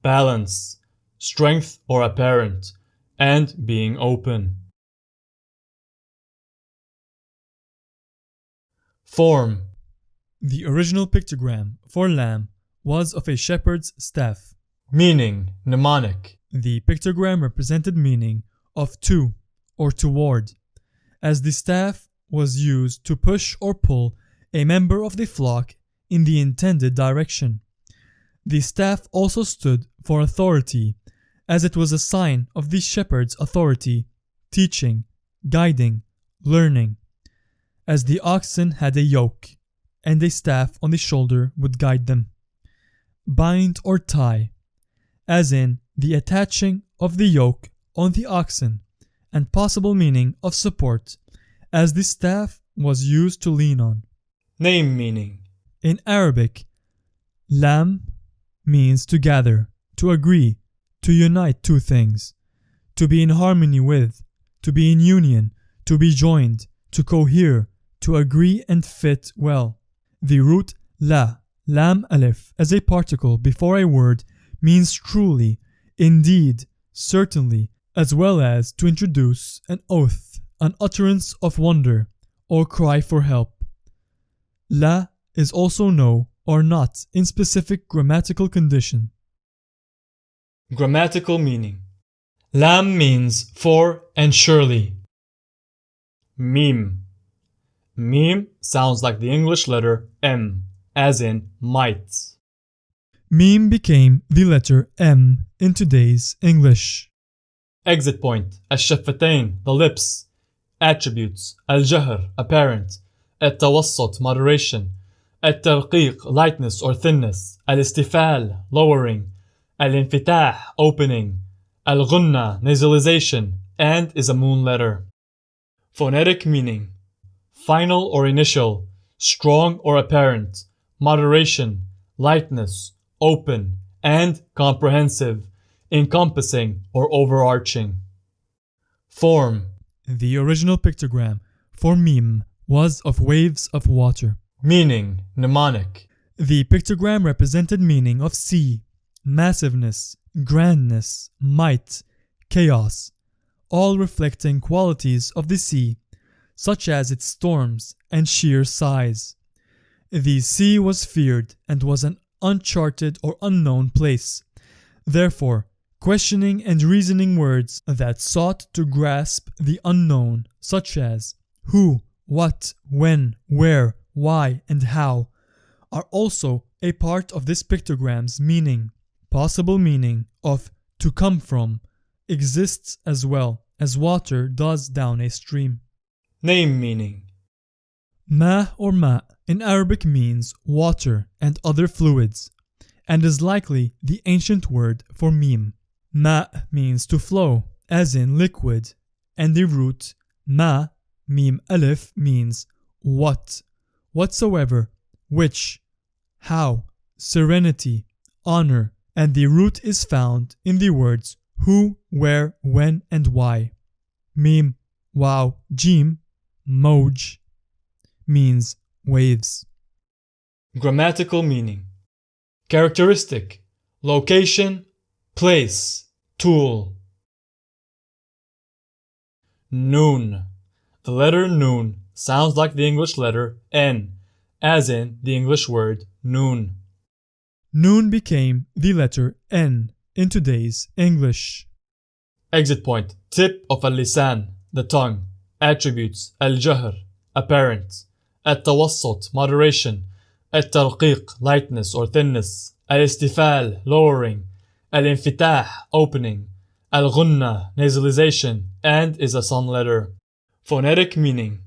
balance, strength or apparent, and being open. Form: The original pictogram for lam was of a shepherd's staff. meaning: mnemonic. The pictogram represented meaning of to or toward, as the staff was used to push or pull a member of the flock in the intended direction. The staff also stood for authority, as it was a sign of the shepherd's authority, teaching, guiding, learning, as the oxen had a yoke, and a staff on the shoulder would guide them. Bind or tie, as in the attaching of the yoke on the oxen, and possible meaning of support, as the staff was used to lean on. Name meaning: In Arabic, lam means to gather, to agree, to unite two things, to be in harmony with, to be in union, to be joined, to cohere, to agree and fit well. The root la, lam alif, as a particle before a word means truly, indeed, certainly, as well as to introduce an oath, an utterance of wonder, or cry for help. La is also no or not in specific grammatical condition. Grammatical meaning. Lam means for and surely. Mim. Mim sounds like the English letter M, as in might. Mim became the letter M in today's English. Exit point. الشفتين, the lips. Attributes. الجهر, apparent. التوسط, moderation. الترقيق, lightness or thinness. الاستفال, lowering. الانفتاح, opening. الغنة, nasalization, and is a moon letter. Phonetic meaning. Final or initial, strong or apparent, moderation, lightness, open, and comprehensive, encompassing or overarching. Form. The original pictogram for meme was of waves of water. Meaning, mnemonic. The pictogram represented meaning of sea, massiveness, grandness, might, chaos, all reflecting qualities of the sea, such as its storms and sheer size. The sea was feared and was an uncharted or unknown place. Therefore, questioning and reasoning words that sought to grasp the unknown, such as who, what, when, where, why, and how, are also a part of this pictogram's meaning. Possible meaning of to come from exists as well as water does down a stream. Name meaning. Ma or ma in Arabic means water and other fluids, and is likely the ancient word for meme. Ma means to flow, as in liquid, and the root ma, meme alif, means what, whatsoever, which, how, serenity, honor, and the root is found in the words who, where, when, and why. Meme, wow, jim, moj, means waves. Grammatical meaning. Characteristic, location, place, tool. Noon. The letter noon sounds like the English letter N, as in the English word noon. Noon became the letter N in today's English. Exit point. Tip of al-lisan, the tongue. Attributes. Al-jahr, apparent. التوسط, moderation. الترقيق, lightness or thinness. الاستفال, lowering. الانفتاح, opening. الغنة, nasalization, and is a sun letter. Phonetic meaning.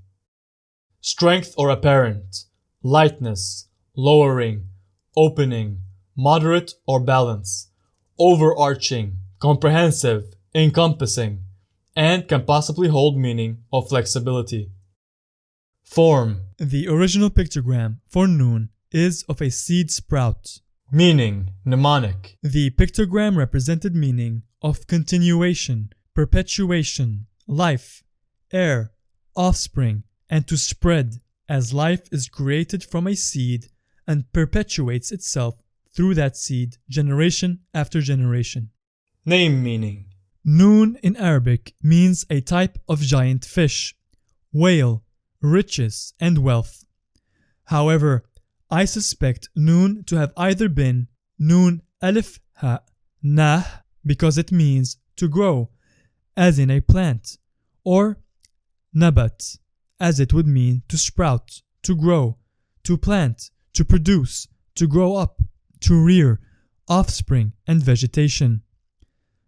Strength or apparent. Lightness, lowering, opening, moderate or balance. Overarching, comprehensive, encompassing, and can possibly hold meaning of flexibility. Form. The original pictogram for noon is of a seed sprout. Meaning, mnemonic. The pictogram represented meaning of continuation, perpetuation, life, heir, offspring, and to spread, as life is created from a seed and perpetuates itself through that seed generation after generation. Name meaning. Noon in Arabic means a type of giant fish, whale, riches, and wealth. However, I suspect noon to have either been noon alif ha, nah, because it means to grow, as in a plant, or nabat, as it would mean to sprout, to grow, to plant, to produce, to grow up, to rear, offspring, and vegetation.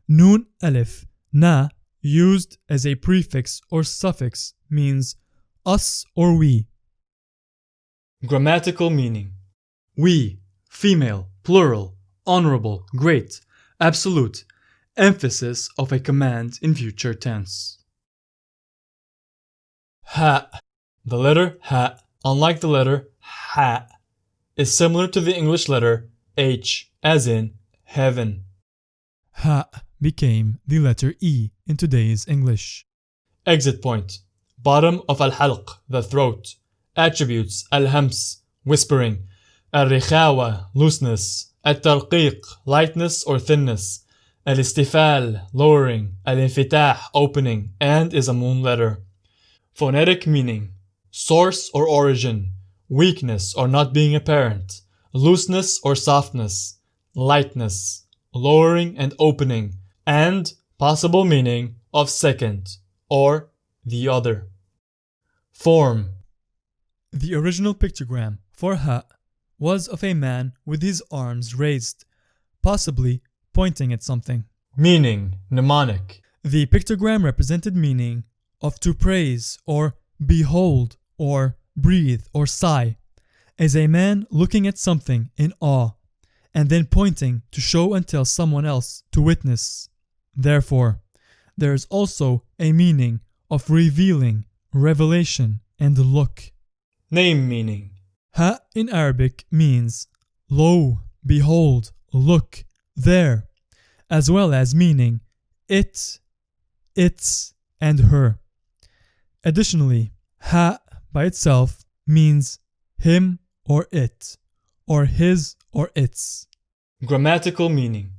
Noon alif, na, used as a prefix or suffix, means us or we. Grammatical meaning. We, female, plural, honorable, great, absolute, emphasis of a command in future tense. Ha. The letter ha, unlike the letter ha, is similar to the English letter H, as in heaven. Ha became the letter E in today's English. Exit point, bottom of al-halq, the throat. Attributes, al-hams, whispering. Al-rikhawa, looseness. Al-tarqiq, lightness or thinness. Al-istifal, lowering. Al-infitah, opening, and is a moon letter. Phonetic meaning, source or origin, weakness or not being apparent, looseness or softness, lightness, lowering and opening, and possible meaning of second or the other. Form. The original pictogram for ha was of a man with his arms raised, possibly pointing at something. Meaning, mnemonic. The pictogram represented meaning of to praise or behold or breathe or sigh, as a man looking at something in awe and then pointing to show and tell someone else to witness. Therefore, there is also a meaning of revealing, revelation, and look. Name meaning. Ha in Arabic means lo, behold, look, there, as well as meaning it, its, and her. Additionally, ha by itself means him or it, or his or its. Grammatical meaning.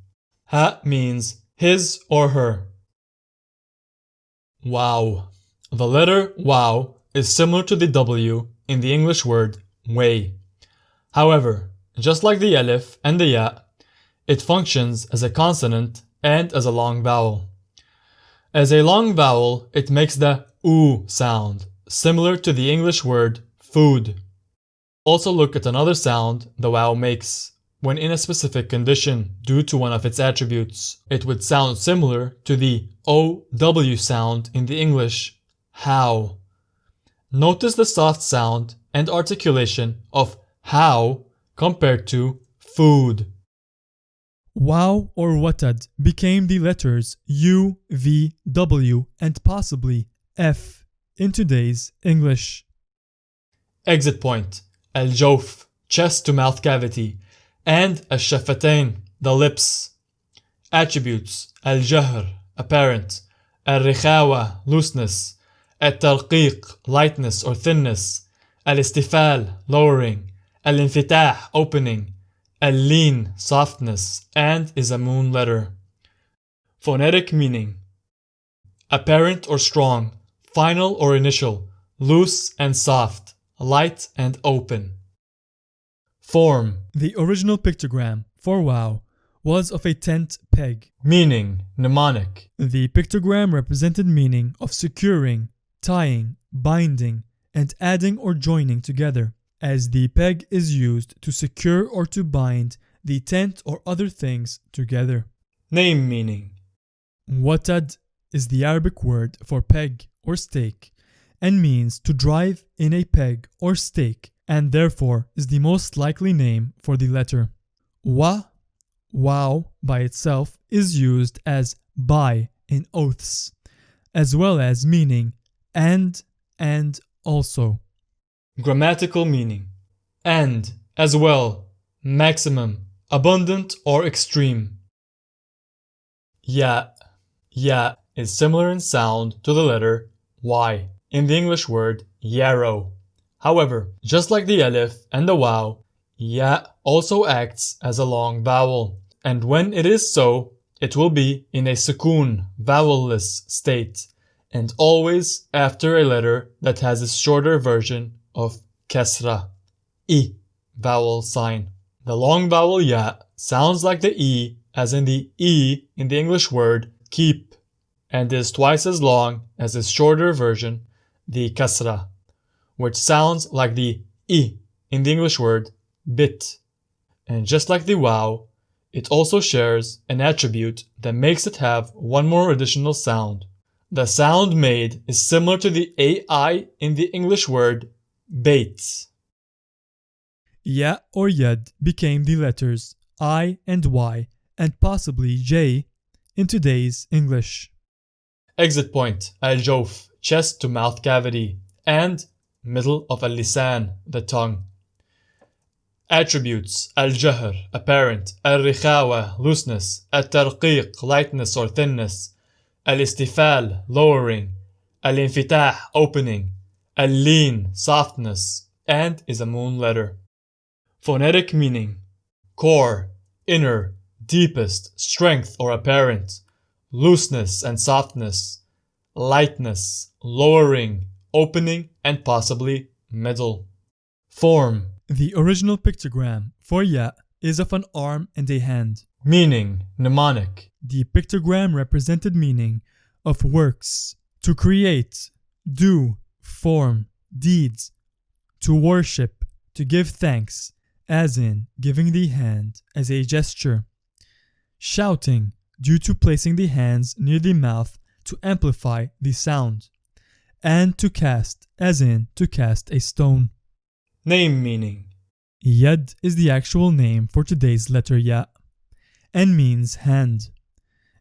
Ha means his or her. Wow. The letter wow is similar to the W in the English word way. However, just like the alif and the ya, it functions as a consonant and as a long vowel. As a long vowel, it makes the oo sound, similar to the English word food. Also look at another sound the wow makes. When in a specific condition due to one of its attributes, it would sound similar to the OW sound in the English how. Notice the soft sound and articulation of how compared to food. Wow or watad became the letters U, V, W, and possibly F in today's English. Exit point, al-jawf, chest to mouth cavity, and al-shafatain, the lips. Attributes, al-jahr, apparent, al-rikhawa, looseness, al-tarqiq, lightness or thinness, al-istifal, lowering, al-infitah, opening, al-lin, softness, and is a moon letter. Phonetic meaning, apparent or strong, final or initial, loose and soft, light and open. Form. The original pictogram for wow was of a tent peg. Meaning, mnemonic. The pictogram represented meaning of securing, tying, binding, and adding or joining together, as the peg is used to secure or to bind the tent or other things together. Name meaning. Watad is the Arabic word for peg or stake and means to drive in a peg or stake, and therefore is the most likely name for the letter. Wow by itself is used as by in oaths, as well as meaning and also. Grammatical meaning. And, as well, maximum, abundant or extreme. Ya is similar in sound to the letter Y in the English word yarrow. However, just like the alif and the waw, ya also acts as a long vowel, and when it is so, it will be in a sukoon, vowel-less state, and always after a letter that has a shorter version of kasra, I, vowel sign. The long vowel ya sounds like the E as in the E in the English word keep, and is twice as long as its shorter version, the kasra, which sounds like the I in the English word bit. And just like the waw, it also shares an attribute that makes it have one more additional sound. The sound made is similar to the AI in the English word bait. Ya or yad became the letters I and Y and possibly J in today's English. Exit point, al-jawf, chest to mouth cavity, and middle of al-lisan, the tongue. Attributes, al-jahr, apparent, al-rikhawa, looseness, al-tarqiq, lightness or thinness, al-istifal, lowering, الانفتاح, opening, اللين, softness, and is a moon letter. Phonetic meaning: core, inner, deepest, strength or apparent, looseness and softness, lightness, lowering, opening, and possibly middle. Form: The original pictogram for ya is of an arm and a hand. meaning: mnemonic. The pictogram represented meaning of works, to create, do, form, deeds, to worship, to give thanks, as in giving the hand as a gesture. Shouting, due to placing the hands near the mouth to amplify the sound. And to cast, as in to cast a stone. Name meaning: Yad is the actual name for today's letter Ya, and means hand.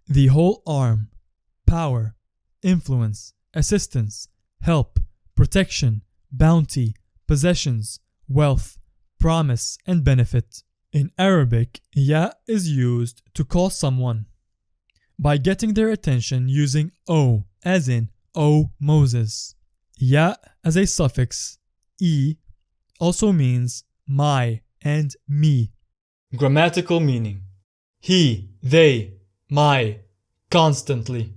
The whole arm, power, influence, assistance, help, protection, bounty, possessions, wealth, promise, and benefit. In Arabic, Ya is used to call someone by getting their attention using O, as in O Moses. Ya as a suffix, E, also means my and me. Grammatical meaning: he, they, my, constantly.